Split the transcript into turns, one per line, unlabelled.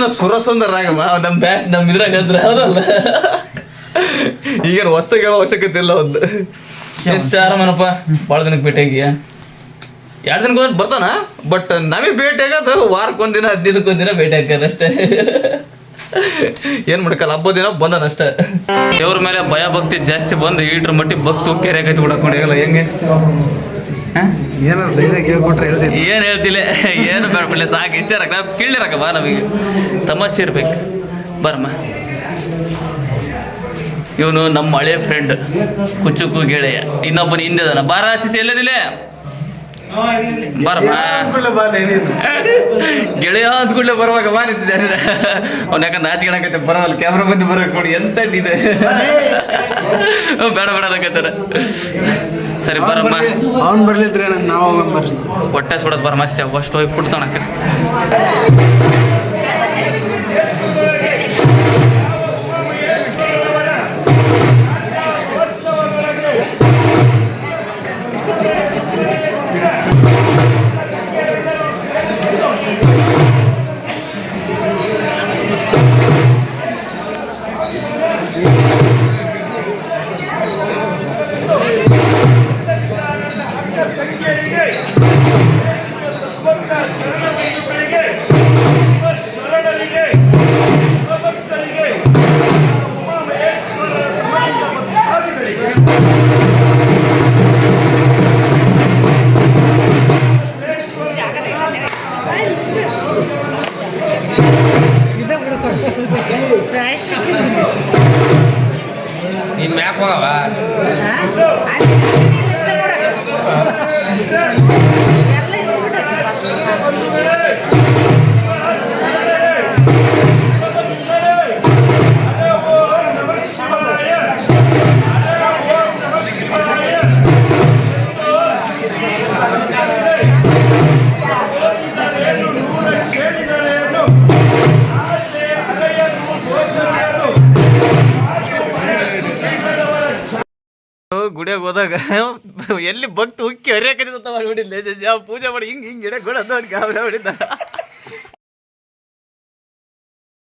ಜೀವನ ಸುರಸುಂದರಾಗಮ್ಮ ನಮ್ಮ ಬ್ಯಾಸ್ ನಮ್ಮ ಇದ್ರಾಗ ಅಂದ್ರೆ ಹೌದಲ್ಲ. ಈಗೇನು ಹೊಸ್ತಾಗಿ ಹೇಳೋ ಅವಶ್ಯಕತೆ ಇಲ್ಲ. ಒಂದು ಎಷ್ಟು ಆರಾಮನಪ್ಪ, ಭಾಳ ದಿನಕ್ಕೆ ಭೇಟಿಯಾಗಿ 2 ದಿನಕ್ಕೆ ಬರ್ತಾನ. ಬಟ್ ನಮಗೆ ಭೇಟಿ ಆಗೋದು ವಾರಕ್ಕೊಂದಿನ 10 ದಿನಕ್ಕೊಂದಿನ ಭೇಟಿ ಆಗ್ತದೆ ಅಷ್ಟೇ. ಏನ್ ಮಾಡಕ್ಕಲ್ಲ, ಹಬ್ಬ ದಿನ ಬಂದನಷ್ಟೇ. ದೇವ್ರ ಮೇಲೆ ಭಯ ಭಕ್ತಿ ಜಾಸ್ತಿ ಬಂದು ಈಟ್ರ ಮಟ್ಟಿ ಭಕ್ತಿ ಕೆರೆ ಕಟ್ಟಿ ಬಿಡಕ್ಕೊಂಡಿಲ್ಲ. ಹೆಂಗೆ ಏನ್ ಹೇಳ್ತಿಲ್ಲ, ಏನು ಬೇಡ, ಸಾಕು ಇಷ್ಟೇ ರಕ್ಕ ಕೇಳಿರಕ್ಕ. ಬಾ ನಮಗೆ ತಮಾಷೆ ಇರ್ಬೇಕು. ಬರಮ್ಮ, ಇವನು ನಮ್ಮ ಹಳೆ ಫ್ರೆಂಡ್ ಕುಚ್ಚುಕು ಗೆಳೆಯ. ಇನ್ನೊಬ್ಬನ ಹಿಂದೆ ಬಾರ ಸಿಸಿ ಎಲ್ಲದಿಲ್ಲ. ಬರಮ್ಮ ಗೆಳೆಯ ಅಂದ್ಕೂಡ್ಲೆ ಬರುವಾಗ ಬಾನಿಸಿದೆ. ಅವ್ನ ಯಾಕಂದ್ರೆ ನಾಚಿಕೆಣಕತ್ತೆ, ಬರವಲ್ಲ ಕ್ಯಾಮ್ರಾ ಬಂದು ಬರೋಕೆ ನೋಡಿ ಎಂತ ಇದೆ. ಬೇಡ ಬೇಡ ಅದಕ್ಕತ್ತಾರ. ಸರಿ ಬರಮ್ಮ,
ಅವ್ನು ಬರ್ಲಿದ್ರೆ ನಾವು ಬರ್ಲಿ.
ಹೊಟ್ಟೆ ಸುಡೋದು ಬರಮ್ಮ, ಅಷ್ಟು ಹೋಗಿ ಕೊಡ್ತಾಣಕ್ಕೆ.
ನೀನ್ ಮ್ಯಾಕ್ ಹೋಗವ.
ಗುಡಿಯಾಗ ಹೋದಾಗ ಎಲ್ಲಿ ಭಕ್ತಿ ಉಕ್ಕಿ ಹರಿಯಾಕರಿತ ಮಾಡಿಬಿಟ್ಟಿಲ್ಲ. ಪೂಜೆ ಮಾಡಿ ಹಿಂಗೆ ಗಿಡ ಗೋಡ ನೋಡಿ ಗಾಬರಿ ಹೊಡಿದ.